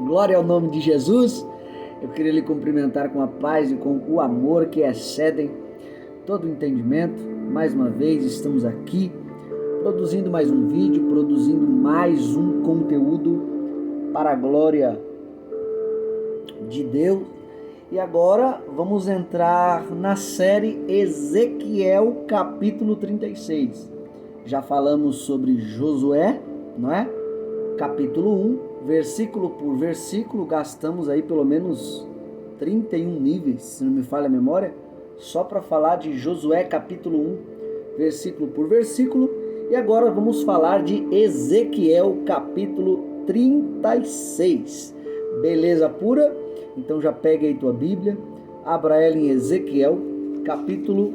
Glória ao nome de Jesus. Eu queria lhe cumprimentar com a paz e com o amor que excedem todo o entendimento. Mais uma vez estamos aqui produzindo mais um vídeo, produzindo mais um conteúdo para a glória de Deus. E agora vamos entrar na série Ezequiel capítulo 36. Já falamos sobre Josué, não é? Capítulo 1, versículo por versículo, gastamos aí pelo menos 31 níveis, se não me falha a memória, só para falar de Josué capítulo 1, versículo por versículo. E agora vamos falar de Ezequiel capítulo 36. Beleza pura? Então já pega aí tua Bíblia, abra ela em Ezequiel capítulo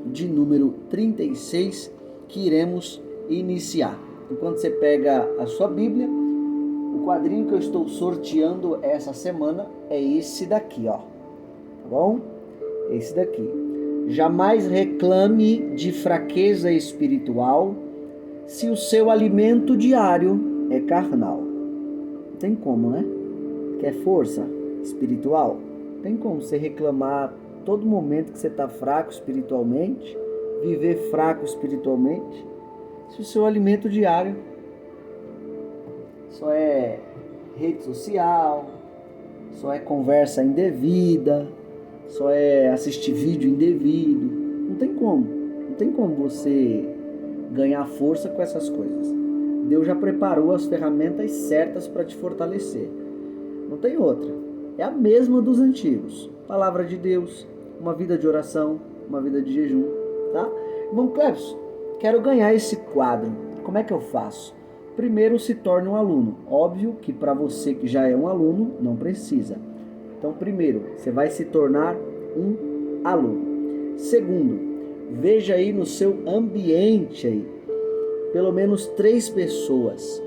de número 36, que iremos iniciar. Enquanto você pega a sua Bíblia, o quadrinho que eu estou sorteando essa semana é esse daqui, ó. Tá bom? Esse daqui. Jamais reclame de fraqueza espiritual se o seu alimento diário é carnal. Não tem como, né? Quer força espiritual? Não tem como você reclamar todo momento que você está fraco espiritualmente, viver fraco espiritualmente, se o seu alimento diário só é rede social, só é conversa indevida, só é assistir vídeo indevido. Não tem como você ganhar força com essas coisas. Deus já preparou as ferramentas certas para te fortalecer. Não tem outra. É a mesma dos antigos. Palavra de Deus, uma vida de oração, uma vida de jejum, tá? Irmão Cleves, quero ganhar esse quadro. Como é que eu faço? Primeiro, se torne um aluno. Óbvio que para você que já é um aluno, não precisa. Então, primeiro, você vai se tornar um aluno. Segundo, veja aí no seu ambiente aí, pelo menos 3 pessoas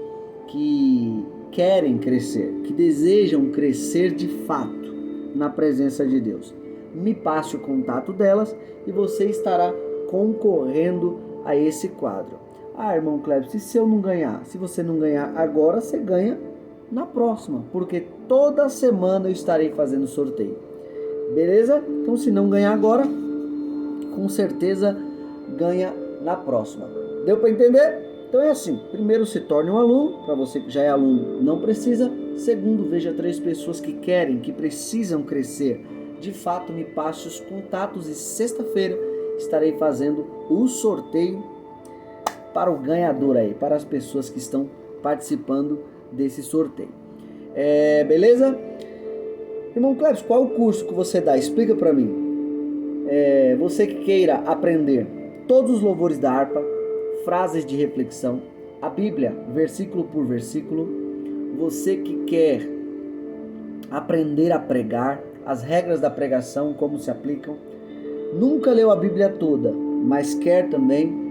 que querem crescer, que desejam crescer de fato na presença de Deus. Me passe o contato delas e você estará concorrendo a esse quadro. Ah, irmão Cleber, se eu não ganhar? Se você não ganhar agora, você ganha na próxima, porque toda semana eu estarei fazendo sorteio. Beleza? Então, se não ganhar agora, com certeza ganha na próxima. Deu para entender? Então é assim, primeiro se torne um aluno, para você que já é aluno não precisa. Segundo, veja 3 pessoas que querem, que precisam crescer. De fato, me passe os contatos e sexta-feira estarei fazendo o sorteio para o ganhador aí, para as pessoas que estão participando desse sorteio. Beleza? Irmão Cleves, qual é o curso que você dá? Explica para mim. Você que queira aprender todos os louvores da harpa, frases de reflexão, a Bíblia, versículo por versículo. Você que quer aprender a pregar, as regras da pregação, como se aplicam. Nunca leu a Bíblia toda, mas quer também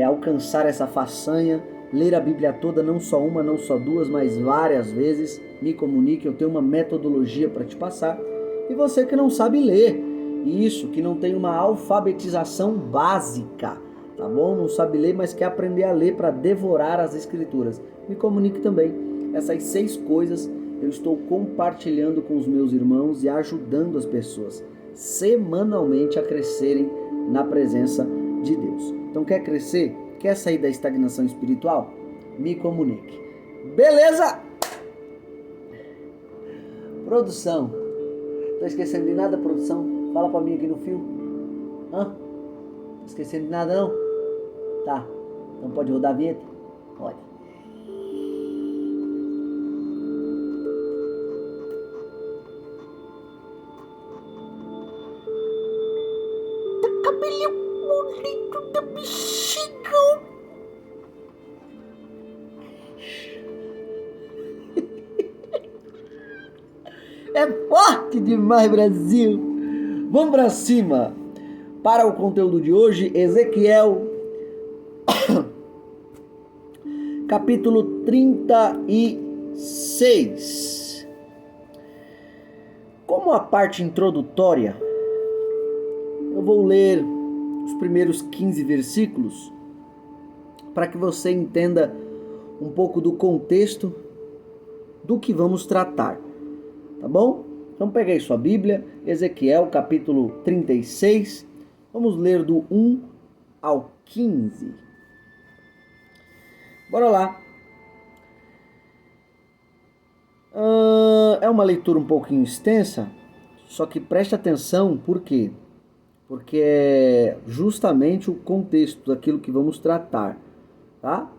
alcançar essa façanha, ler a Bíblia toda, não só uma, não só duas, mas várias vezes. Me comunique, eu tenho uma metodologia para te passar. E você que não sabe ler, isso, que não tem uma alfabetização básica, tá bom? Não sabe ler, mas quer aprender a ler para devorar as escrituras. Me comunique também. Essas 6 coisas eu estou compartilhando com os meus irmãos e ajudando as pessoas semanalmente a crescerem na presença de Deus. Então, quer crescer? Quer sair da estagnação espiritual? Me comunique. Beleza? Produção. Tô esquecendo de nada, produção? Fala pra mim aqui no fio. Tô esquecendo de nada, não? Tá. Então pode rodar a vinheta? Pode. Tá cabelinho bonito da bexiga. É forte demais, Brasil. Vamos pra cima. Para o conteúdo de hoje, Ezequiel capítulo 36. Como a parte introdutória, eu vou ler os primeiros 15 versículos para que você entenda um pouco do contexto do que vamos tratar, tá bom? Então pega aí sua Bíblia, Ezequiel capítulo 36, vamos ler do 1 ao 15. Bora lá. É uma leitura um pouquinho extensa, só que preste atenção, por quê? Porque é justamente o contexto daquilo que vamos tratar, tá?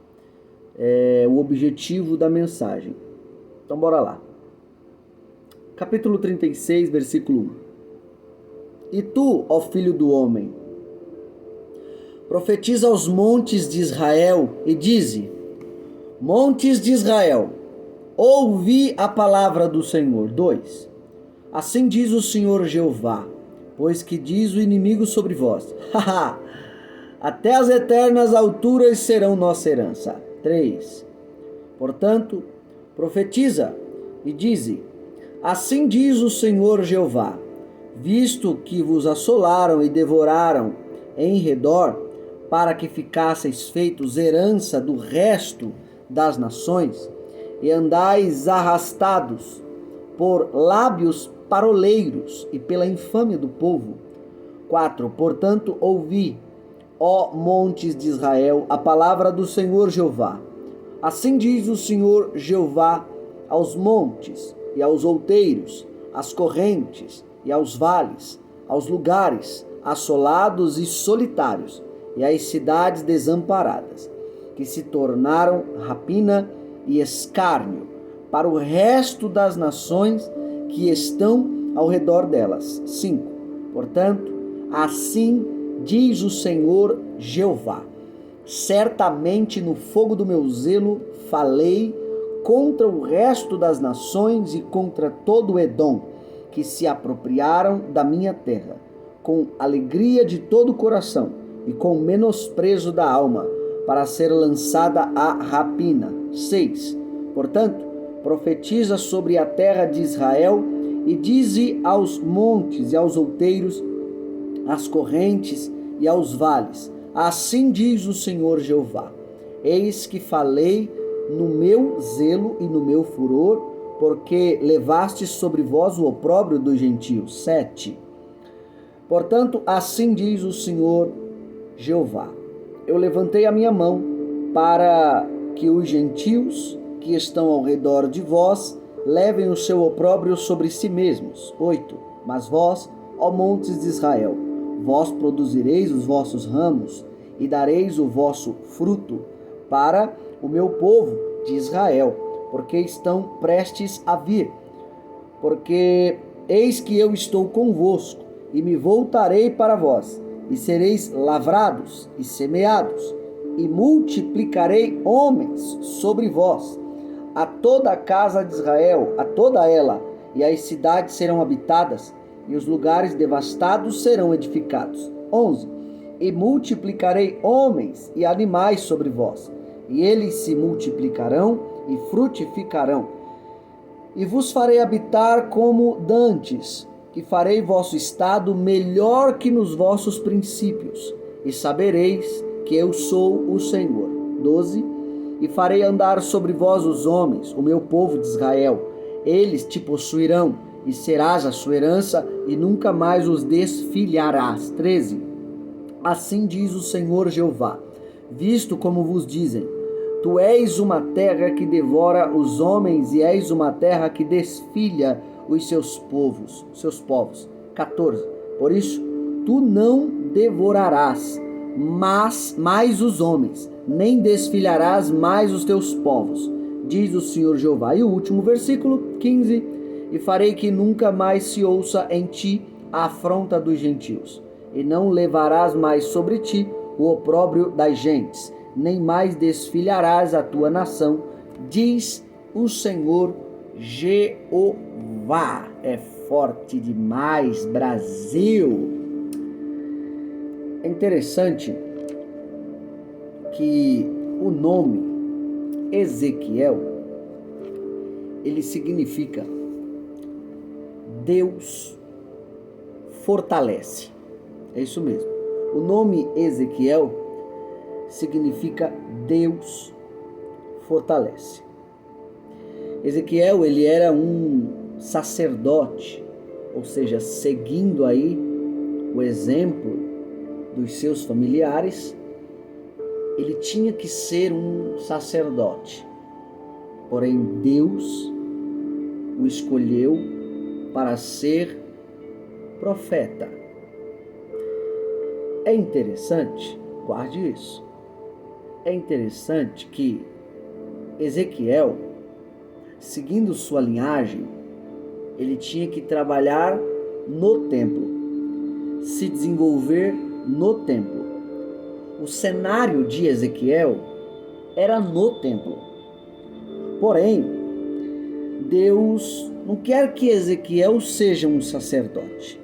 É o objetivo da mensagem. Então bora lá. Capítulo 36, versículo 1. E tu, ó filho do homem, profetiza aos montes de Israel e dize: montes de Israel, ouvi a palavra do Senhor. 2. Assim diz o Senhor Jeová, pois que diz o inimigo sobre vós: até as eternas alturas serão nossa herança. 3. Portanto, profetiza e dize: assim diz o Senhor Jeová, visto que vos assolaram e devoraram em redor, para que ficasseis feitos herança do resto das nações, e andais arrastados por lábios paroleiros e pela infâmia do povo. 4. Portanto, ouvi, ó montes de Israel, a palavra do Senhor Jeová. Assim diz o Senhor Jeová aos montes e aos outeiros, às correntes e aos vales, aos lugares assolados e solitários, e às cidades desamparadas, que se tornaram rapina e escárnio para o resto das nações que estão ao redor delas. 5. Portanto, assim diz o Senhor Jeová: certamente no fogo do meu zelo falei contra o resto das nações e contra todo o Edom, que se apropriaram da minha terra, com alegria de todo o coração e com menosprezo da alma, para ser lançada à rapina. 6. Portanto, profetiza sobre a terra de Israel e dize aos montes e aos outeiros, às correntes e aos vales: assim diz o Senhor Jeová: eis que falei no meu zelo e no meu furor, porque levastes sobre vós o opróbrio dos gentios. 7. Portanto, assim diz o Senhor Jeová: eu levantei a minha mão para que os gentios que estão ao redor de vós levem o seu opróbrio sobre si mesmos. 8. Mas vós, ó montes de Israel, vós produzireis os vossos ramos e dareis o vosso fruto para o meu povo de Israel, porque estão prestes a vir. Porque eis que eu estou convosco e me voltarei para vós, e sereis lavrados e semeados, e multiplicarei homens sobre vós, a toda a casa de Israel, a toda ela, e as cidades serão habitadas, e os lugares devastados serão edificados. 11. E multiplicarei homens e animais sobre vós, e eles se multiplicarão e frutificarão. E vos farei habitar como dantes, e farei vosso estado melhor que nos vossos princípios, e sabereis que eu sou o Senhor. 12. E farei andar sobre vós os homens, o meu povo de Israel. Eles te possuirão, e serás a sua herança, e nunca mais os desfilharás. 13. Assim diz o Senhor Jeová: visto como vos dizem, tu és uma terra que devora os homens, e és uma terra que desfilha os seus povos. 14. Por isso, tu não devorarás mais os homens, nem desfilharás mais os teus povos, diz o Senhor Jeová. E o último versículo, 15. E farei que nunca mais se ouça em ti a afronta dos gentios, e não levarás mais sobre ti o opróbrio das gentes, nem mais desfilharás a tua nação, diz o Senhor Jeová. É forte demais, Brasil! É interessante que o nome Ezequiel, ele significa Deus fortalece. É isso mesmo. O nome Ezequiel significa Deus fortalece. Ezequiel, ele era um sacerdote, ou seja, seguindo aí o exemplo dos seus familiares, ele tinha que ser um sacerdote. Porém, Deus o escolheu para ser profeta. É interessante, guarde isso, é interessante que Ezequiel, seguindo sua linhagem, ele tinha que trabalhar no templo, se desenvolver no templo. O cenário de Ezequiel era no templo. Porém, Deus não quer que Ezequiel seja um sacerdote.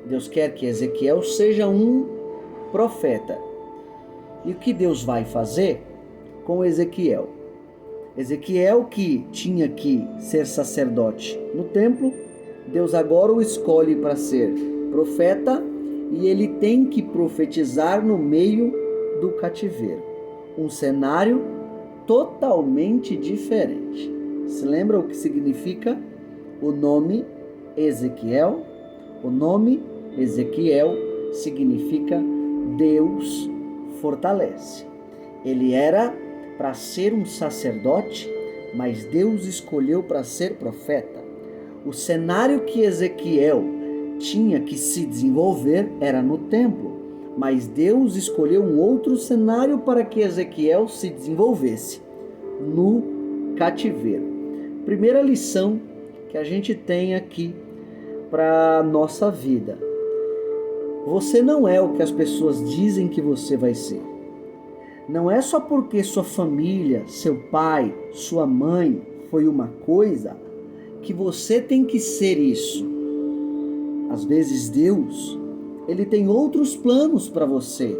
Deus quer que Ezequiel seja um profeta. E o que Deus vai fazer com Ezequiel? Ezequiel, que tinha que ser sacerdote no templo, Deus agora o escolhe para ser profeta e ele tem que profetizar no meio do cativeiro. Um cenário totalmente diferente. Se lembra o que significa o nome Ezequiel? O nome Ezequiel significa Deus fortalece. Ele era para ser um sacerdote, mas Deus escolheu para ser profeta. O cenário que Ezequiel tinha que se desenvolver era no templo, mas Deus escolheu um outro cenário para que Ezequiel se desenvolvesse, no cativeiro. Primeira lição que a gente tem aqui para a nossa vida: você não é o que as pessoas dizem que você vai ser. Não é só porque sua família, seu pai, sua mãe foi uma coisa que você tem que ser isso. Às vezes Deus, ele tem outros planos para você.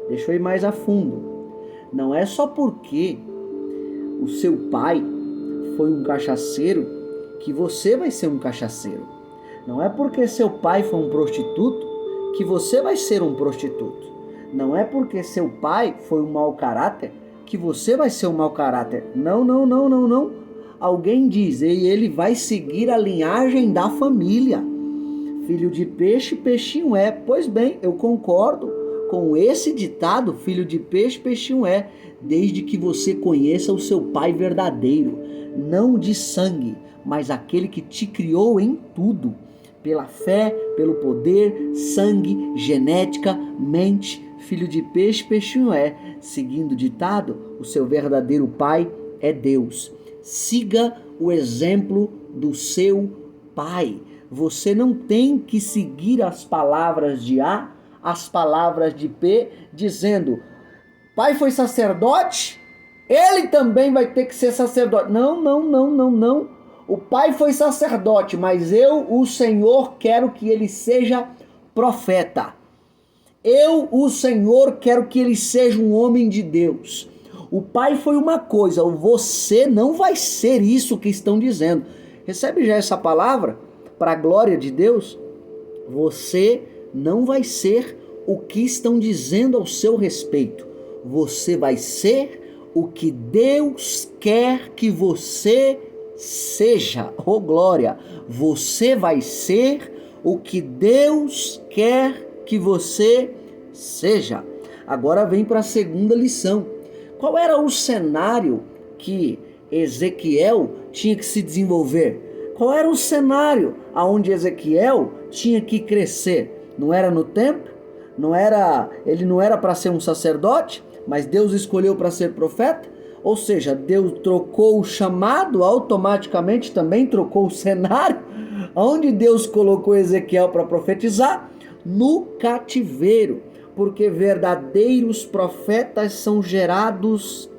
Deixa eu ir mais a fundo. Não é só porque o seu pai foi um cachaceiro que você vai ser um cachaceiro. Não é porque seu pai foi um prostituto que você vai ser um prostituto. Não é porque seu pai foi um mau caráter que você vai ser um mau caráter. Não. Alguém diz, e ele vai seguir a linhagem da família. Filho de peixe, peixinho é. Pois bem, eu concordo com esse ditado, filho de peixe, peixinho é, desde que você conheça o seu pai verdadeiro, não de sangue, mas aquele que te criou em tudo, pela fé, pelo poder, sangue, genética, mente. Filho de peixe, peixinho é. Seguindo o ditado, o seu verdadeiro pai é Deus. Siga o exemplo do seu pai. Você não tem que seguir as palavras de A, as palavras de P, dizendo, pai foi sacerdote, ele também vai ter que ser sacerdote. Não. O pai foi sacerdote, mas eu, o Senhor, quero que ele seja profeta. Eu, o Senhor, quero que ele seja um homem de Deus. O pai foi uma coisa, você não vai ser isso que estão dizendo. Recebe já essa palavra para a glória de Deus? Você não vai ser o que estão dizendo ao seu respeito. Você vai ser o que Deus quer que você seja. Oh glória! Você vai ser o que Deus quer que você seja. Agora vem para a segunda lição. Qual era o cenário que Ezequiel tinha que se desenvolver? Qual era o cenário aonde Ezequiel tinha que crescer? Não era no templo? Ele não era para ser um sacerdote, mas Deus escolheu para ser profeta? Ou seja, Deus trocou o chamado, automaticamente também trocou o cenário. Onde Deus colocou Ezequiel para profetizar? No cativeiro, porque verdadeiros profetas são gerados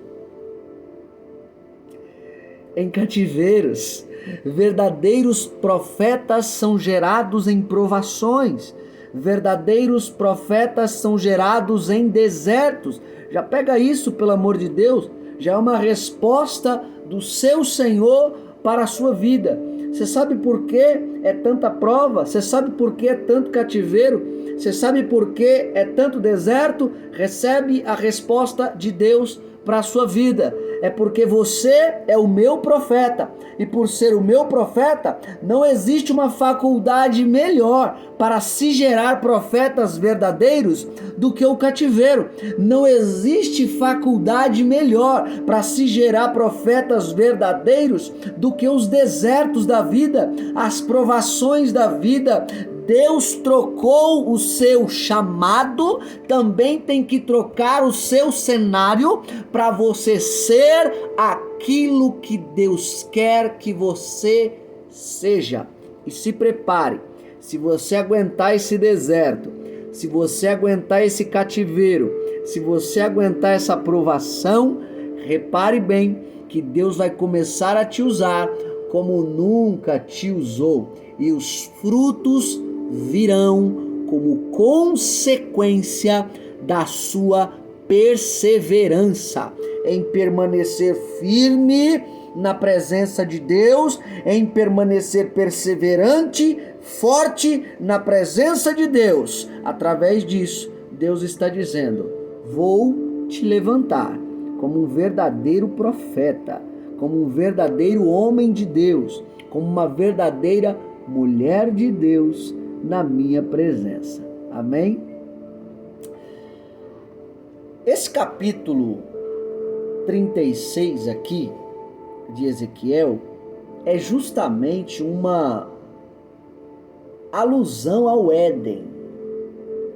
em cativeiros. Verdadeiros profetas são gerados em provações. Verdadeiros profetas são gerados em desertos. Já pega isso, pelo amor de Deus. Já é uma resposta do seu Senhor para a sua vida. Você sabe por que é tanta prova? Você sabe por que é tanto cativeiro? Você sabe por que é tanto deserto? Recebe a resposta de Deus para a sua vida. é porque você é o meu profeta. E por ser o meu profeta, não existe uma faculdade melhor para se gerar profetas verdadeiros do que o cativeiro. Não existe faculdade melhor para se gerar profetas verdadeiros do que os desertos da vida, as provações da vida. Deus trocou o seu chamado, também tem que trocar o seu cenário para você ser aquilo que Deus quer que você seja. E se prepare, se você aguentar esse deserto, se você aguentar esse cativeiro, se você aguentar essa provação, repare bem que Deus vai começar a te usar como nunca te usou, e os frutos virão como consequência da sua perseverança em permanecer firme na presença de Deus, em permanecer perseverante, forte na presença de Deus. Através disso, Deus está dizendo: vou te levantar como um verdadeiro profeta, como um verdadeiro homem de Deus, como uma verdadeira mulher de Deus na minha presença. Amém? Esse capítulo 36 aqui de Ezequiel é justamente uma alusão ao Éden.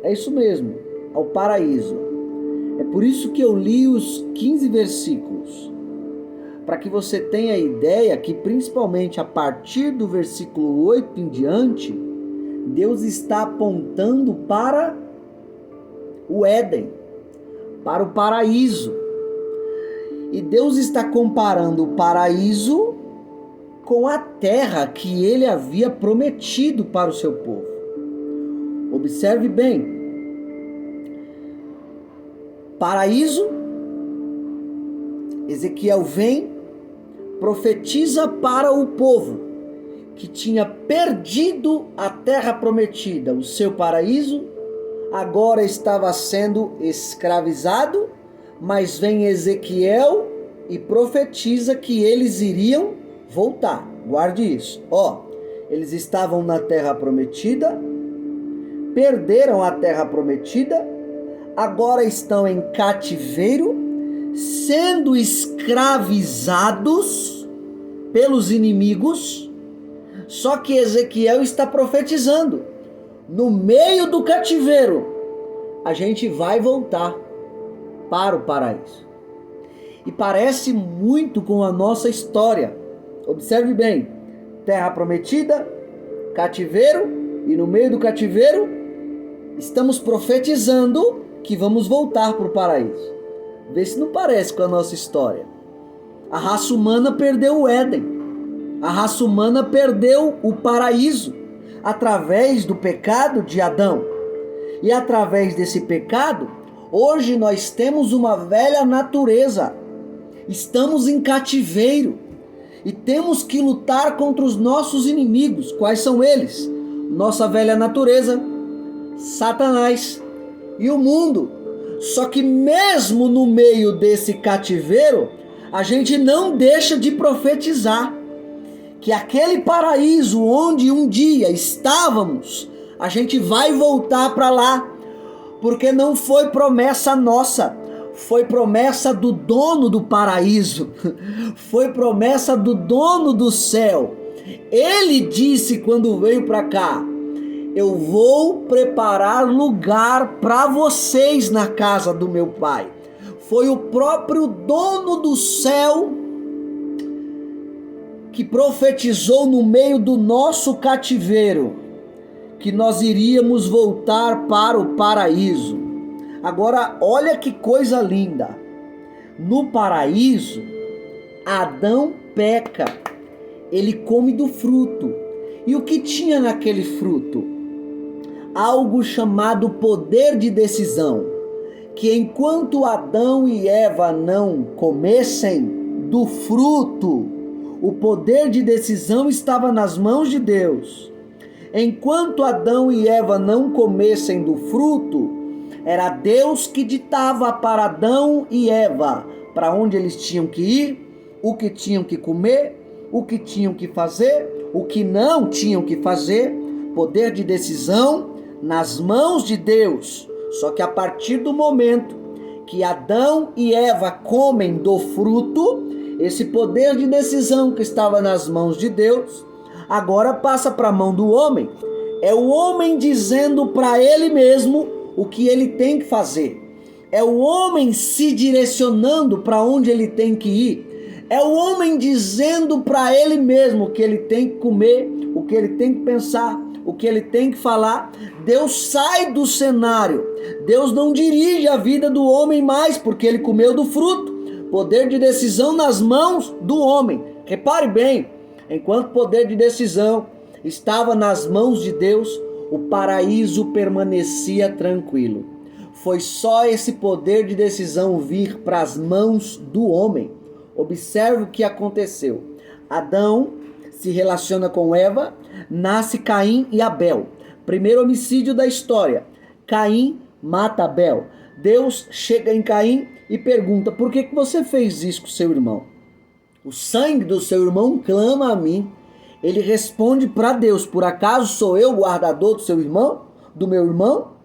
É isso mesmo, ao paraíso. É por isso que eu li os 15 versículos, para que você tenha a ideia que, principalmente a partir do versículo 8 em diante, Deus está apontando para o Éden, para o paraíso. E Deus está comparando o paraíso com a terra que ele havia prometido para o seu povo. Observe bem. Paraíso, Ezequiel vem, profetiza para o povo que tinha perdido a terra prometida, o seu paraíso, agora estava sendo escravizado, mas vem Ezequiel e profetiza que eles iriam voltar. Guarde isso. Eles estavam na terra prometida, perderam a terra prometida, agora estão em cativeiro, sendo escravizados pelos inimigos. Só que Ezequiel está profetizando: no meio do cativeiro, a gente vai voltar para o paraíso. E parece muito com a nossa história. Observe bem: terra prometida, cativeiro, e no meio do cativeiro, estamos profetizando que vamos voltar para o paraíso. Vê se não parece com a nossa história. A raça humana perdeu o Éden. A raça humana perdeu o paraíso através do pecado de Adão. E através desse pecado, hoje nós temos uma velha natureza. Estamos em cativeiro e temos que lutar contra os nossos inimigos. Quais são eles? Nossa velha natureza, Satanás e o mundo. Só que mesmo no meio desse cativeiro, a gente não deixa de profetizar que aquele paraíso onde um dia estávamos, a gente vai voltar para lá, porque não foi promessa nossa, foi promessa do dono do paraíso, foi promessa do dono do céu. Ele disse quando veio para cá: eu vou preparar lugar para vocês na casa do meu pai. Foi o próprio dono do céu que profetizou no meio do nosso cativeiro que nós iríamos voltar para o paraíso. Agora, olha que coisa linda. No paraíso, Adão peca. Ele come do fruto. E o que tinha naquele fruto? Algo chamado poder de decisão. Que enquanto Adão e Eva não comessem do fruto, o poder de decisão estava nas mãos de Deus. Enquanto Adão e Eva não comessem do fruto, era Deus que ditava para Adão e Eva para onde eles tinham que ir, o que tinham que comer, o que tinham que fazer, o que não tinham que fazer. Poder de decisão nas mãos de Deus. Só que a partir do momento que Adão e Eva comem do fruto, esse poder de decisão que estava nas mãos de Deus, agora passa para a mão do homem. É o homem dizendo para ele mesmo o que ele tem que fazer. É o homem se direcionando para onde ele tem que ir. É o homem dizendo para ele mesmo o que ele tem que comer, o que ele tem que pensar, o que ele tem que falar. Deus sai do cenário. Deus não dirige a vida do homem mais, porque ele comeu do fruto. Poder de decisão nas mãos do homem. Repare bem, enquanto o poder de decisão estava nas mãos de Deus, o paraíso permanecia tranquilo. Foi só esse poder de decisão vir para as mãos do homem. Observe o que aconteceu. Adão se relaciona com Eva, nasce Caim e Abel. Primeiro homicídio da história. Caim mata Abel. Deus chega em Caim e pergunta: por que você fez isso com seu irmão? O sangue do seu irmão clama a mim. Ele responde para Deus: por acaso sou eu o guardador do seu irmão? Do meu irmão?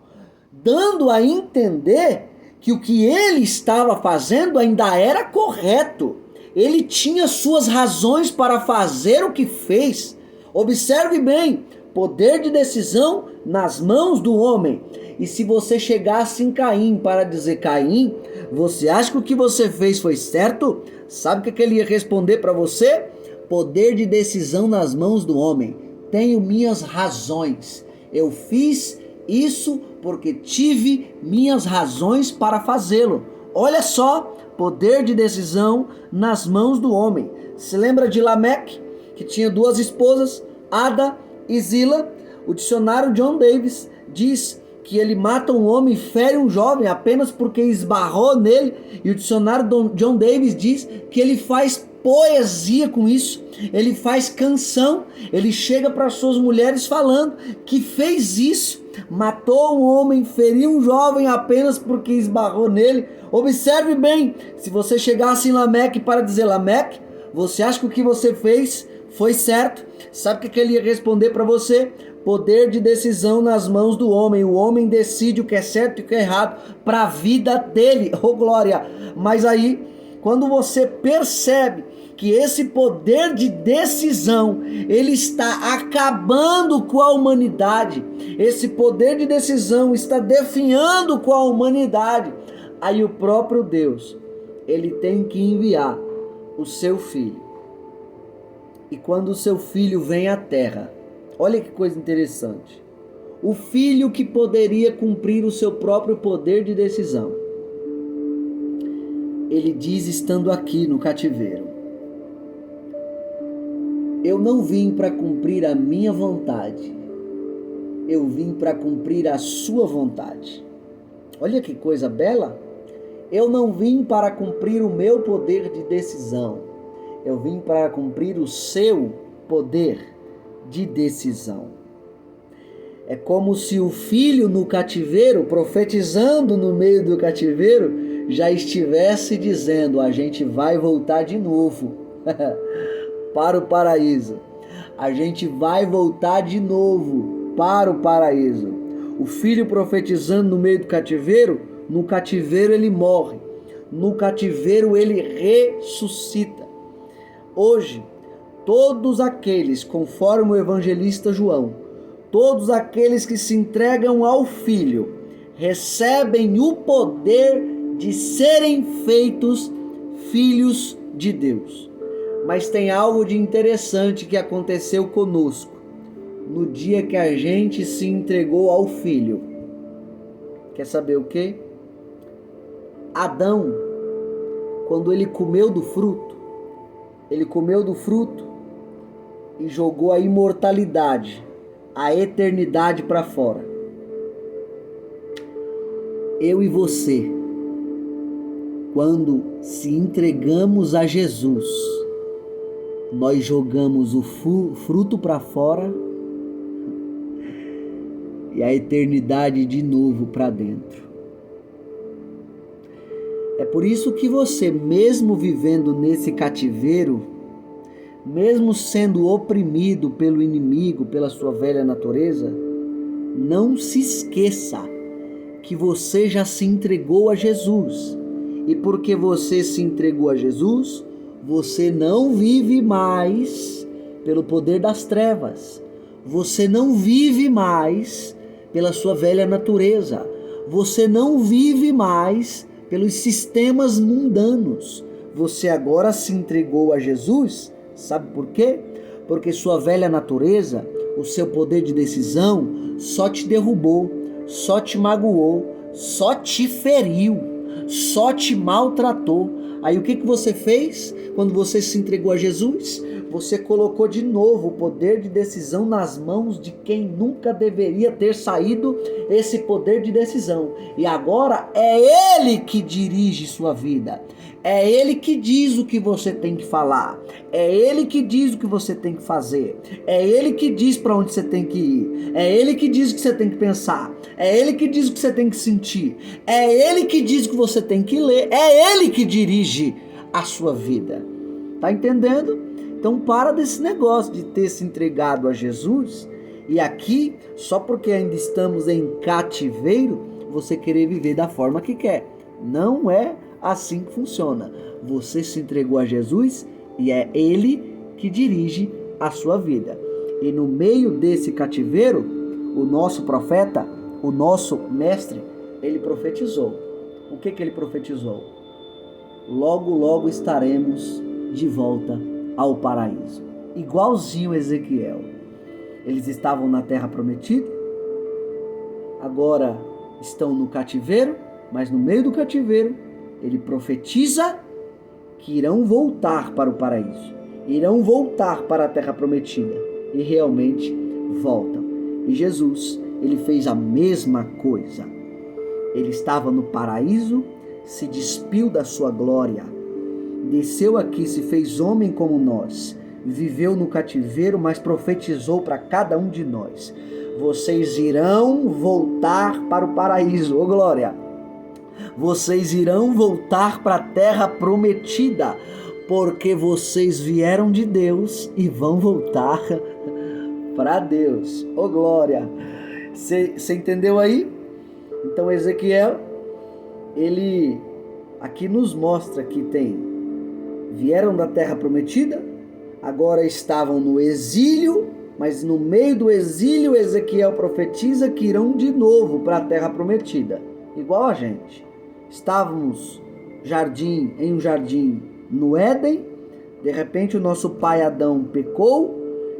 Dando a entender que o que ele estava fazendo ainda era correto. Ele tinha suas razões para fazer o que fez. Observe bem, poder de decisão nas mãos do homem. E se você chegasse em Caim para dizer: Caim, você acha que o que você fez foi certo? Sabe o que ele ia responder para você? Poder de decisão nas mãos do homem. Tenho minhas razões. Eu fiz isso porque tive minhas razões para fazê-lo. Olha só, poder de decisão nas mãos do homem. Se lembra de Lameque, que tinha duas esposas, Ada e Zila? O dicionário John Davis diz que ele mata um homem e fere um jovem apenas porque esbarrou nele. E o dicionário John Davis diz que ele faz poesia com isso, ele faz canção, ele chega para suas mulheres falando que fez isso, matou um homem, feriu um jovem apenas porque esbarrou nele. Observe bem, se você chegasse em Lameque para dizer: Lameque, você acha que o que você fez foi certo? Sabe o que ele ia responder para você? Poder de decisão nas mãos do homem. O homem decide o que é certo e o que é errado para a vida dele. Oh glória! Mas aí, quando você percebe que esse poder de decisão, ele está acabando com a humanidade, esse poder de decisão está definhando com a humanidade, aí o próprio Deus, ele tem que enviar o seu filho. E quando o seu filho vem à terra, olha que coisa interessante, o filho que poderia cumprir o seu próprio poder de decisão, ele diz estando aqui no cativeiro: eu não vim para cumprir a minha vontade, eu vim para cumprir a sua vontade. Olha que coisa bela. Eu não vim para cumprir o meu poder de decisão, eu vim para cumprir o seu poder de decisão. É como se o filho no cativeiro, profetizando no meio do cativeiro, já estivesse dizendo: a gente vai voltar de novo para o paraíso. A gente vai voltar de novo para o paraíso. O filho profetizando no meio do cativeiro, no cativeiro ele morre, no cativeiro ele ressuscita. Hoje, todos aqueles, conforme o evangelista João, todos aqueles que se entregam ao Filho, recebem o poder de serem feitos filhos de Deus. Mas tem algo de interessante que aconteceu conosco no dia que a gente se entregou ao Filho. Quer saber o quê? Adão, quando ele comeu do fruto e jogou a imortalidade, a eternidade para fora. Eu e você, quando se entregamos a Jesus, nós jogamos o fruto para fora e a eternidade de novo para dentro. É por isso que você, mesmo vivendo nesse cativeiro, mesmo sendo oprimido pelo inimigo, pela sua velha natureza, não se esqueça que você já se entregou a Jesus. E porque você se entregou a Jesus, você não vive mais pelo poder das trevas. Você não vive mais pela sua velha natureza. Você não vive mais pelos sistemas mundanos. Você agora se entregou a Jesus. Sabe por quê? Porque sua velha natureza, o seu poder de decisão, só te derrubou, só te magoou, só te feriu, só te maltratou. Aí o que você fez quando você se entregou a Jesus? Você colocou de novo o poder de decisão nas mãos de quem nunca deveria ter saído esse poder de decisão. E agora é Ele que dirige sua vida. É Ele que diz o que você tem que falar. É Ele que diz o que você tem que fazer. É Ele que diz para onde você tem que ir. É Ele que diz o que você tem que pensar. É Ele que diz o que você tem que sentir. É Ele que diz o que você tem que ler. É Ele que dirige a sua vida. Tá entendendo? Então para desse negócio de ter se entregado a Jesus e aqui, só porque ainda estamos em cativeiro, você querer viver da forma que quer. Não é assim que funciona. Você se entregou a Jesus e é Ele que dirige a sua vida. E no meio desse cativeiro, o nosso profeta, o nosso mestre, ele profetizou. O que ele profetizou? Logo, logo estaremos de volta ao paraíso. Igualzinho Ezequiel. Eles estavam na terra prometida, agora estão no cativeiro, mas no meio do cativeiro, ele profetiza que irão voltar para o paraíso, irão voltar para a terra prometida, e realmente voltam. E Jesus, ele fez a mesma coisa. Ele estava no paraíso, se despiu da sua glória, desceu aqui, se fez homem como nós, viveu no cativeiro, mas profetizou para cada um de nós: vocês irão voltar para o paraíso, ô glória! Vocês irão voltar para a terra prometida, porque vocês vieram de Deus e vão voltar para Deus, ô glória! Você entendeu aí? Então Ezequiel, ele aqui nos mostra que vieram da terra prometida, agora estavam no exílio, mas no meio do exílio Ezequiel profetiza que irão de novo para a terra prometida, igual a gente. Estávamos em um jardim no Éden, de repente o nosso pai Adão pecou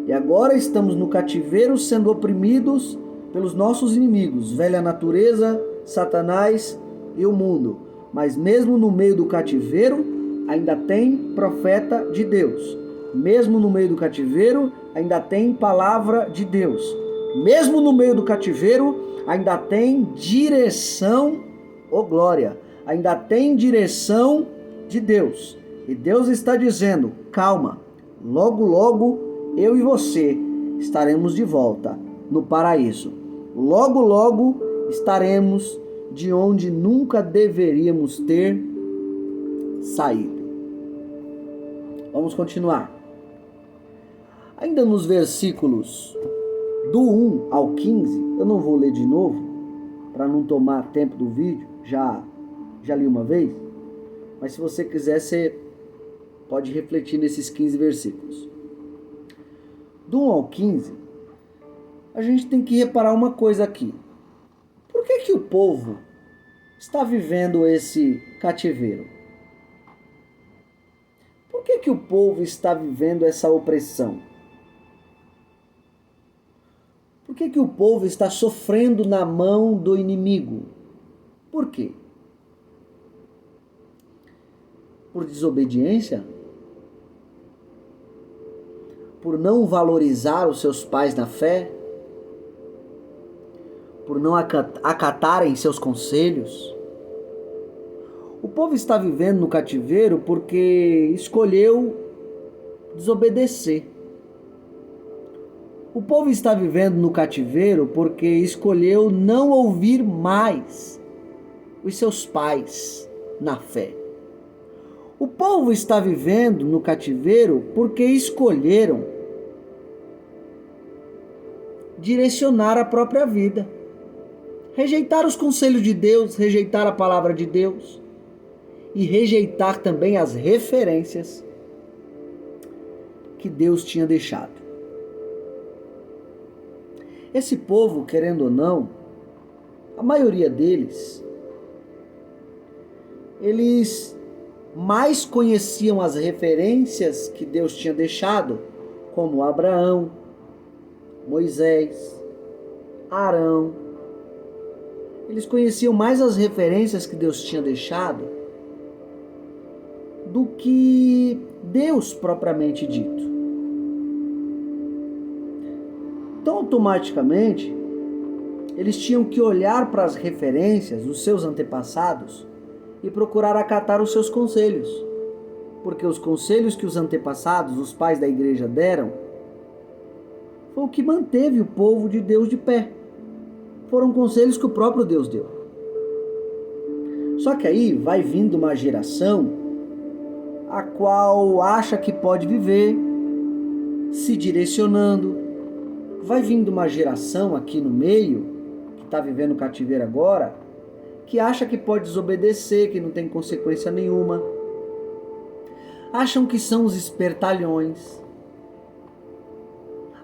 e agora estamos no cativeiro sendo oprimidos pelos nossos inimigos, velha natureza, Satanás e o mundo. Mas mesmo no meio do cativeiro, ainda tem profeta de Deus. Mesmo no meio do cativeiro, ainda tem palavra de Deus. Mesmo no meio do cativeiro, ainda tem direção, ô glória, ainda tem direção de Deus. E Deus está dizendo: calma, logo, logo eu e você estaremos de volta no paraíso. Logo, logo estaremos de onde nunca deveríamos ter saído. Vamos continuar. Ainda nos versículos do 1 ao 15, eu não vou ler de novo, para não tomar tempo do vídeo, já li uma vez, mas se você quiser, você pode refletir nesses 15 versículos. Do 1 ao 15, a gente tem que reparar uma coisa aqui. Por que o povo está vivendo esse cativeiro? Por que o povo está vivendo essa opressão? Por que o povo está sofrendo na mão do inimigo? Por quê? Por desobediência? Por não valorizar os seus pais na fé? Por não acatarem seus conselhos? O povo está vivendo no cativeiro porque escolheu desobedecer. O povo está vivendo no cativeiro porque escolheu não ouvir mais os seus pais. na fé. O povo está vivendo no cativeiro porque escolheram direcionar a própria vida. Rejeitar os conselhos de Deus, rejeitar a palavra de Deus e rejeitar também as referências que Deus tinha deixado. Esse povo, querendo ou não, a maioria deles, eles mais conheciam as referências que Deus tinha deixado, como Abraão, Moisés, Arão. Eles conheciam mais as referências que Deus tinha deixado do que Deus propriamente dito. Então, automaticamente, eles tinham que olhar para as referências dos seus antepassados e procurar acatar os seus conselhos. Porque os conselhos que os antepassados, os pais da igreja deram, foi o que manteve o povo de Deus de pé. Foram conselhos que o próprio Deus deu. Só que aí vai vindo uma geração a qual acha que pode viver se direcionando. Vai vindo uma geração aqui no meio, que está vivendo o cativeiro agora, que acha que pode desobedecer, que não tem consequência nenhuma. Acham que são os espertalhões.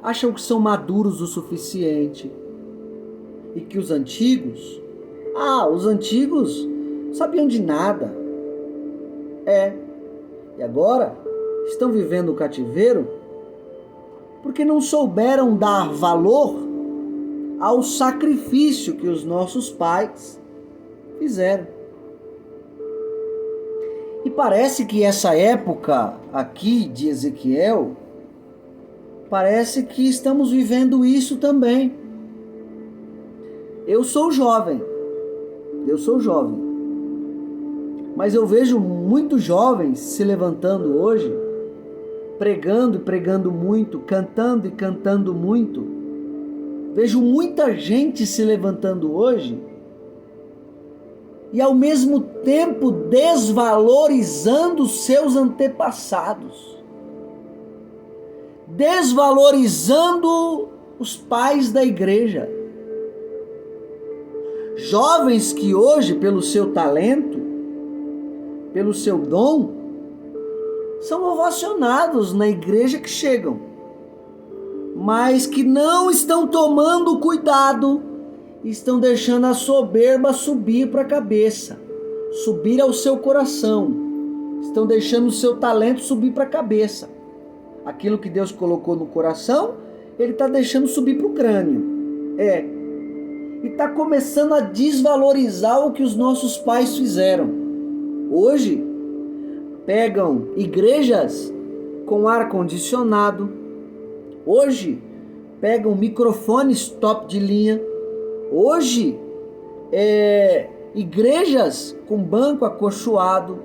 Acham que são maduros o suficiente. E que os antigos sabiam de nada. E agora estão vivendo o cativeiro porque não souberam dar valor ao sacrifício que os nossos pais fizeram. E parece que essa época aqui de Ezequiel, parece que estamos vivendo isso também. Eu sou jovem, mas eu vejo muitos jovens se levantando hoje, pregando e pregando muito, cantando e cantando muito. Vejo muita gente se levantando hoje e ao mesmo tempo desvalorizando seus antepassados, desvalorizando os pais da igreja. Jovens que hoje, pelo seu talento, pelo seu dom, são ovacionados na igreja que chegam, mas que não estão tomando cuidado, estão deixando a soberba subir para a cabeça, subir ao seu coração, estão deixando o seu talento subir para a cabeça. Aquilo que Deus colocou no coração, Ele está deixando subir para o crânio. E está começando a desvalorizar o que os nossos pais fizeram. Hoje, pegam igrejas com ar-condicionado. Hoje, pegam microfones top de linha. Hoje, igrejas com banco acolchoado.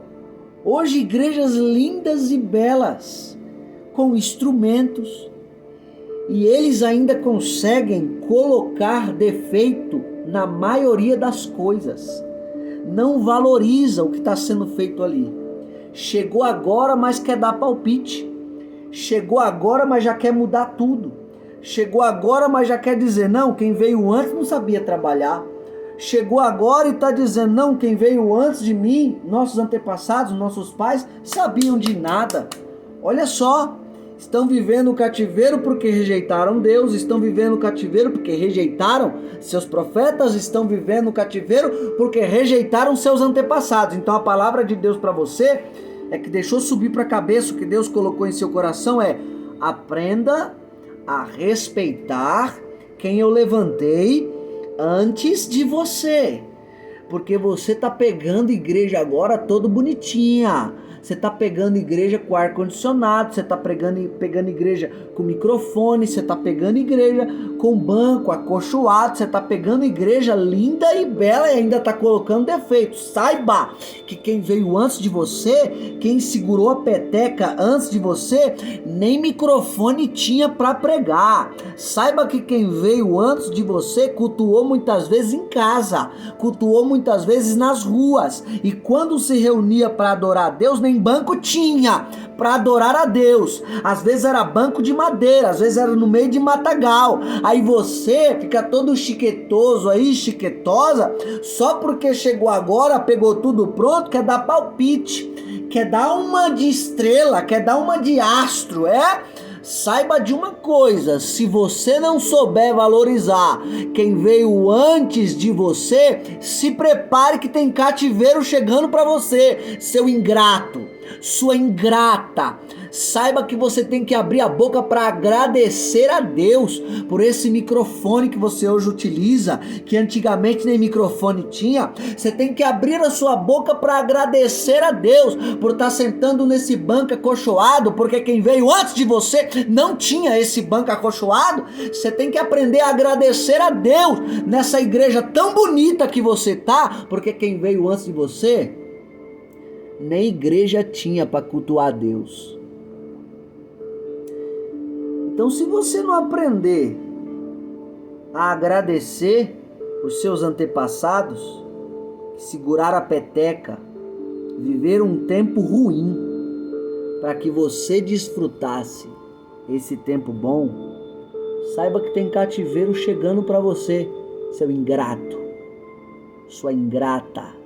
Hoje, igrejas lindas e belas, com instrumentos. E eles ainda conseguem colocar defeito na maioria das coisas. Não valoriza o que está sendo feito ali. Chegou agora, mas quer dar palpite. Chegou agora, mas já quer mudar tudo. Chegou agora, mas já quer dizer, não, quem veio antes não sabia trabalhar. Chegou agora e está dizendo, não, quem veio antes de mim, nossos antepassados, nossos pais, sabiam de nada. Olha só. Estão vivendo o cativeiro porque rejeitaram Deus, estão vivendo o cativeiro porque rejeitaram seus profetas, estão vivendo o cativeiro porque rejeitaram seus antepassados. Então a palavra de Deus para você é que deixou subir para a cabeça, o que Deus colocou em seu coração é: aprenda a respeitar quem eu levantei antes de você. Porque você está pegando igreja agora todo bonitinha. Você está pegando igreja com ar-condicionado, você está pegando igreja com microfone, você está pegando igreja com banco acolchoado, você está pegando igreja linda e bela e ainda está colocando defeitos. Saiba que quem veio antes de você, quem segurou a peteca antes de você, nem microfone tinha para pregar. Saiba que quem veio antes de você cultuou muitas vezes em casa, cultuou muitas muitas vezes nas ruas. E quando se reunia para adorar a Deus, nem banco tinha para adorar a Deus. Às vezes era banco de madeira, às vezes era no meio de matagal. Aí você fica todo chiquetoso aí, chiquetosa, só porque chegou agora, pegou tudo pronto, quer dar palpite, quer dar uma de estrela, quer dar uma de astro, é? Saiba de uma coisa, se você não souber valorizar quem veio antes de você, se prepare que tem cativeiro chegando para você, seu ingrato, sua ingrata. Saiba que você tem que abrir a boca para agradecer a Deus por esse microfone que você hoje utiliza, que antigamente nem microfone tinha. Você tem que abrir a sua boca para agradecer a Deus por estar sentando nesse banco acolchoado, porque quem veio antes de você não tinha esse banco acolchoado. Você tem que aprender a agradecer a Deus nessa igreja tão bonita que você tá, porque quem veio antes de você nem igreja tinha para cultuar a Deus. Então, se você não aprender a agradecer os seus antepassados, que seguraram a peteca, viveram um tempo ruim, para que você desfrutasse esse tempo bom, saiba que tem cativeiro chegando para você, seu ingrato, sua ingrata.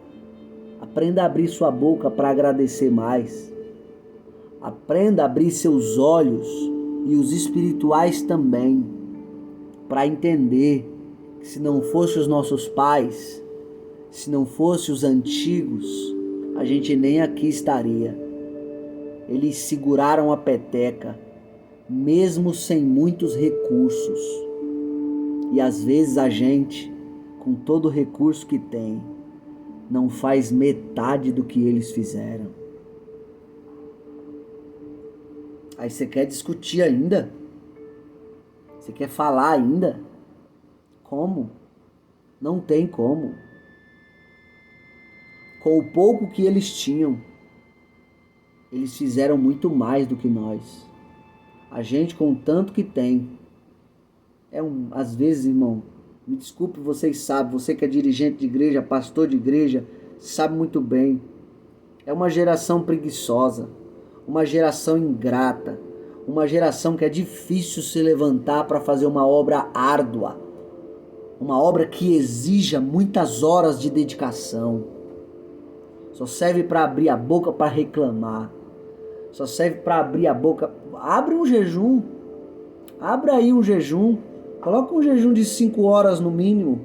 Aprenda a abrir sua boca para agradecer mais. Aprenda a abrir seus olhos e os espirituais também, para entender que se não fosse os nossos pais, se não fosse os antigos, a gente nem aqui estaria. Eles seguraram a peteca, mesmo sem muitos recursos. E às vezes a gente, com todo o recurso que tem, não faz metade do que eles fizeram. Aí você quer discutir ainda? Você quer falar ainda? Como? Não tem como. Com o pouco que eles tinham, eles fizeram muito mais do que nós. A gente com o tanto que tem, às vezes, irmão, me desculpe, vocês sabem, você que é dirigente de igreja, pastor de igreja, sabe muito bem. É uma geração preguiçosa, uma geração ingrata, uma geração que é difícil se levantar para fazer uma obra árdua, uma obra que exija muitas horas de dedicação. Só serve para abrir a boca para reclamar, só serve para abrir a boca. Abre um jejum, abre aí um jejum, coloca um jejum de 5 horas no mínimo.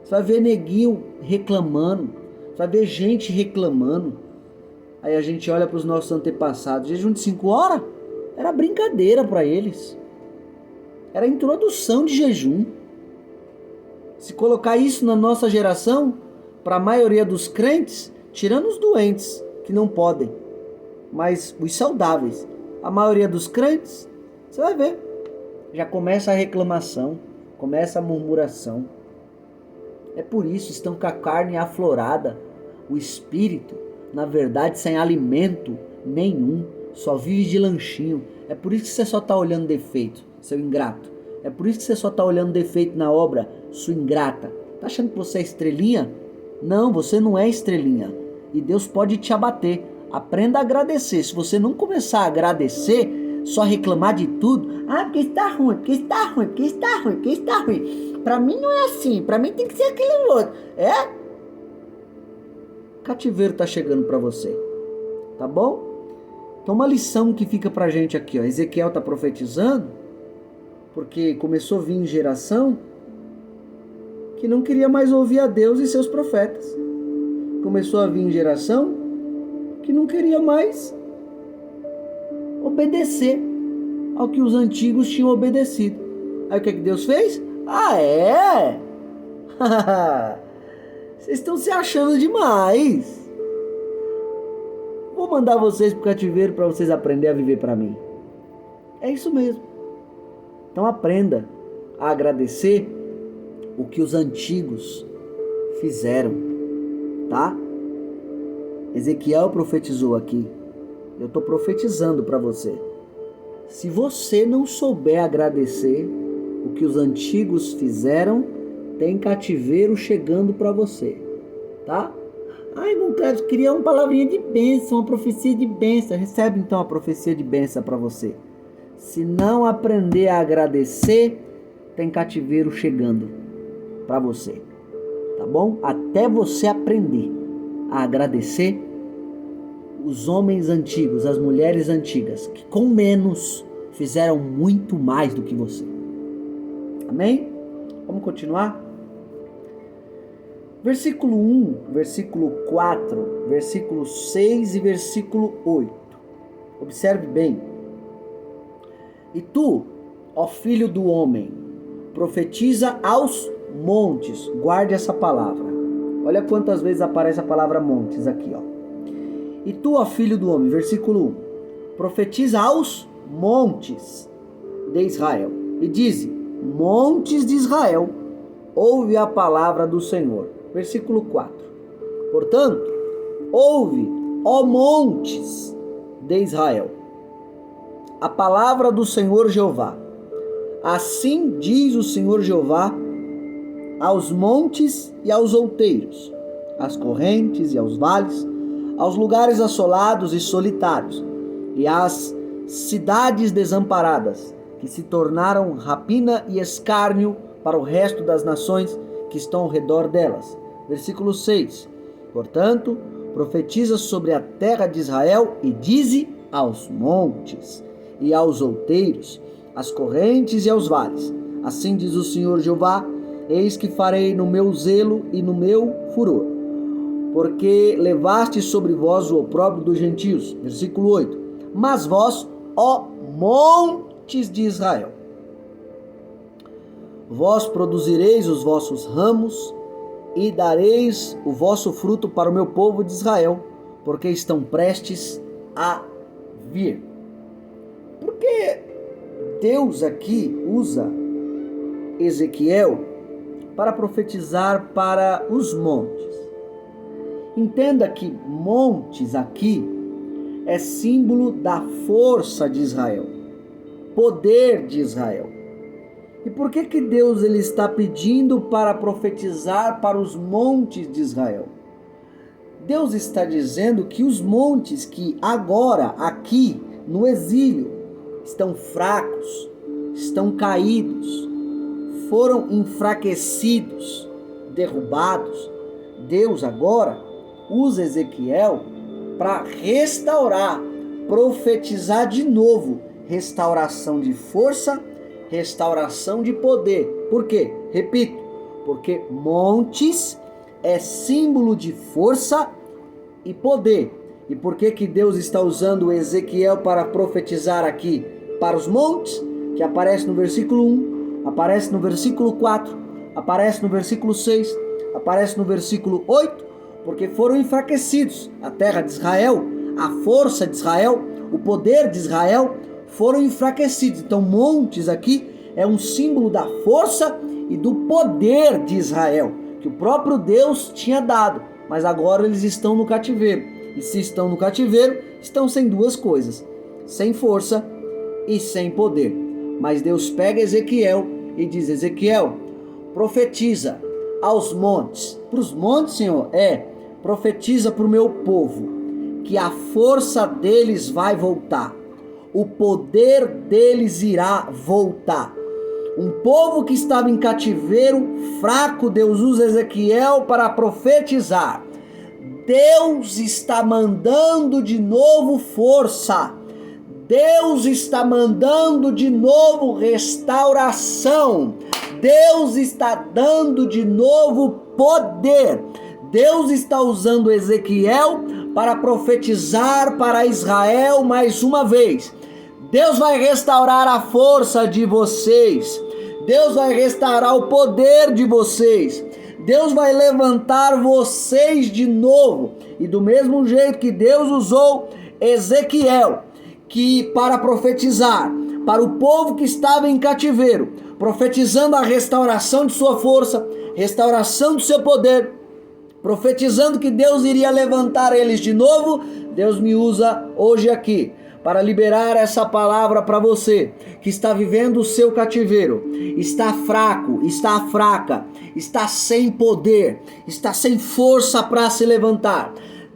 Você vai ver neguinho reclamando, você vai ver gente reclamando. Aí a gente olha para os nossos antepassados, jejum de 5 horas era brincadeira para eles, era a introdução de jejum. Se colocar isso na nossa geração, para a maioria dos crentes, tirando os doentes que não podem, mas os saudáveis, a maioria dos crentes, você vai ver, já começa a reclamação, começa a murmuração. É por isso estão com a carne aflorada, o espírito, na verdade, sem alimento nenhum, só vive de lanchinho. É por isso que você só está olhando defeito, seu ingrato. É por isso que você só está olhando defeito na obra, sua ingrata. Tá achando que você é estrelinha? Não, você não é estrelinha. E Deus pode te abater. Aprenda a agradecer. Se você não começar a agradecer, só reclamar de tudo. Ah, porque está ruim, porque está ruim, porque está ruim, porque está ruim. Pra mim não é assim, pra mim tem que ser aquele outro. É? Cativeiro tá chegando para você, tá bom? Então uma lição que fica pra gente aqui, ó. Ezequiel tá profetizando, porque começou a vir geração que não queria mais ouvir a Deus e seus profetas. Começou a vir geração que não queria mais obedecer ao que os antigos tinham obedecido. Aí o que Deus fez? Ah, é? Vocês estão se achando demais. Vou mandar vocês pro cativeiro para vocês aprenderem a viver para mim. É isso mesmo. Então aprenda a agradecer o que os antigos fizeram, tá? Ezequiel profetizou aqui. Eu estou profetizando para você. Se você não souber agradecer o que os antigos fizeram, tem cativeiro chegando para você. tá? Ai, irmão Clédio, queria uma palavrinha de bênção, uma profecia de bênção. Recebe então a profecia de bênção para você. Se não aprender a agradecer, tem cativeiro chegando para você, tá bom? Até você aprender a agradecer, os homens antigos, as mulheres antigas, que com menos fizeram muito mais do que você. Amém? Vamos continuar? Versículo 1, versículo 4, versículo 6 e versículo 8. Observe bem. E tu, ó filho do homem, profetiza aos montes. Guarde essa palavra. Olha quantas vezes aparece a palavra montes aqui, ó. E tu, ó filho do homem, versículo 1, profetiza aos montes de Israel. E dize, montes de Israel, ouve a palavra do Senhor. Versículo 4. Portanto, ouve, ó montes de Israel, a palavra do Senhor Jeová. Assim diz o Senhor Jeová aos montes e aos outeiros, às correntes e aos vales, aos lugares assolados e solitários, e às cidades desamparadas, que se tornaram rapina e escárnio para o resto das nações que estão ao redor delas. Versículo 6. Portanto, profetiza sobre a terra de Israel e dize aos montes e aos outeiros, às correntes e aos vales. Assim diz o Senhor Jeová, eis que farei no meu zelo e no meu furor, porque levaste sobre vós o opróbrio dos gentios. Versículo 8. Mas vós, ó montes de Israel, vós produzireis os vossos ramos e dareis o vosso fruto para o meu povo de Israel, porque estão prestes a vir. Porque Deus aqui usa Ezequiel para profetizar para os montes. Entenda que montes aqui é símbolo da força de Israel, poder de Israel. E por que Deus ele está pedindo para profetizar para os montes de Israel? Deus está dizendo que os montes que agora, aqui, no exílio, estão fracos, estão caídos, foram enfraquecidos, derrubados. Deus agora usa Ezequiel para restaurar, profetizar de novo, restauração de força, restauração de poder. Por quê? Repito, porque montes é símbolo de força e poder. E por que Deus está usando Ezequiel para profetizar aqui para os montes? Que aparece no versículo 1, aparece no versículo 4, aparece no versículo 6, aparece no versículo 8, porque foram enfraquecidos. A terra de Israel, a força de Israel, o poder de Israel foram enfraquecidos. Então montes aqui é um símbolo da força e do poder de Israel, que o próprio Deus tinha dado, mas agora eles estão no cativeiro. E se estão no cativeiro, estão sem duas coisas, sem força e sem poder. Mas Deus pega Ezequiel e diz, Ezequiel, profetiza aos montes. Para os montes, Senhor, profetiza para o meu povo, que a força deles vai voltar, o poder deles irá voltar. Um povo que estava em cativeiro, fraco, Deus usa Ezequiel para profetizar. Deus está mandando de novo força. Deus está mandando de novo restauração. Deus está dando de novo poder. Deus está usando Ezequiel para profetizar para Israel mais uma vez. Deus vai restaurar a força de vocês. Deus vai restaurar o poder de vocês. Deus vai levantar vocês de novo. E do mesmo jeito que Deus usou Ezequiel, que para profetizar para o povo que estava em cativeiro, profetizando a restauração de sua força, restauração do seu poder, profetizando que Deus iria levantar eles de novo, Deus me usa hoje aqui para liberar essa palavra para você que está vivendo o seu cativeiro, está fraco, está fraca, está sem poder, está sem força para se levantar.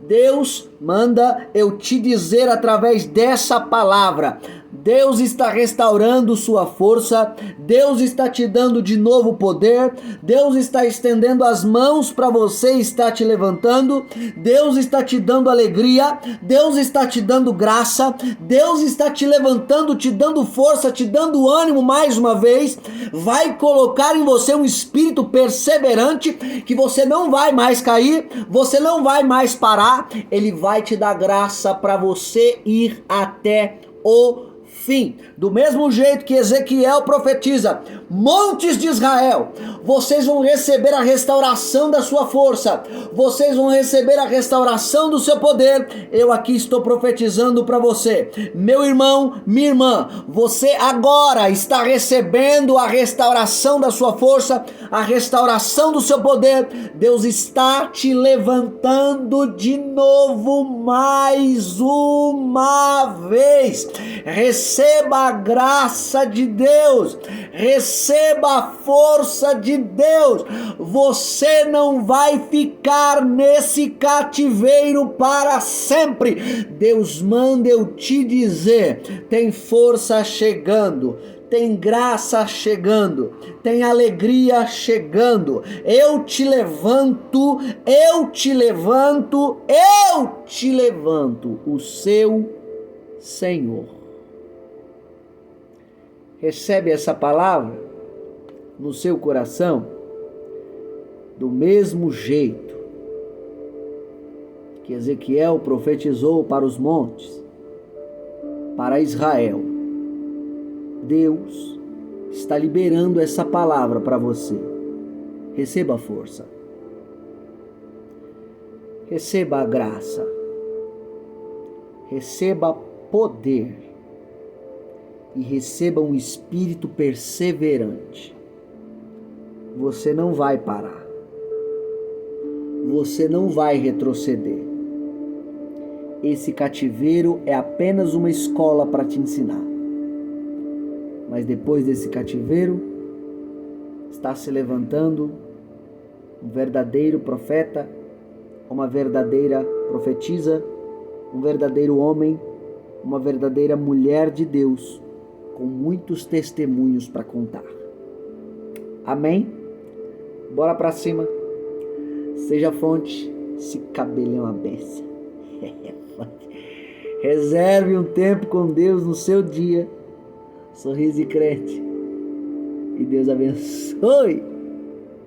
Deus manda eu te dizer através dessa palavra: Deus está restaurando sua força, Deus está te dando de novo poder, Deus está estendendo as mãos para você, está te levantando, Deus está te dando alegria, Deus está te dando graça, Deus está te levantando, te dando força, te dando ânimo mais uma vez, vai colocar em você um espírito perseverante, que você não vai mais cair, você não vai mais parar, Ele vai te dar graça para você ir até o fim. Do mesmo jeito que Ezequiel profetiza: montes de Israel, vocês vão receber a restauração da sua força, vocês vão receber a restauração do seu poder. Eu aqui estou profetizando para você, meu irmão, minha irmã, você agora está recebendo a restauração da sua força, a restauração do seu poder. Deus está te levantando de novo mais uma vez. Receba a graça de Deus, receba a força de Deus. Você não vai ficar nesse cativeiro para sempre. Deus manda eu te dizer: tem força chegando, tem graça chegando, tem alegria chegando. Eu te levanto, eu te levanto, eu te levanto, o seu Senhor. Recebe essa palavra no seu coração do mesmo jeito que Ezequiel profetizou para os montes, para Israel. Deus está liberando essa palavra para você. Receba a força, receba a graça, receba poder e receba um espírito perseverante. Você não vai parar, você não vai retroceder. Esse cativeiro é apenas uma escola para te ensinar. Mas depois desse cativeiro, está se levantando um verdadeiro profeta, uma verdadeira profetisa, um verdadeiro homem, uma verdadeira mulher de Deus, com muitos testemunhos para contar. Amém? Bora pra cima. Seja fonte. Esse cabelo é uma benção. Reserve um tempo com Deus no seu dia. Sorriso e crente. E Deus abençoe.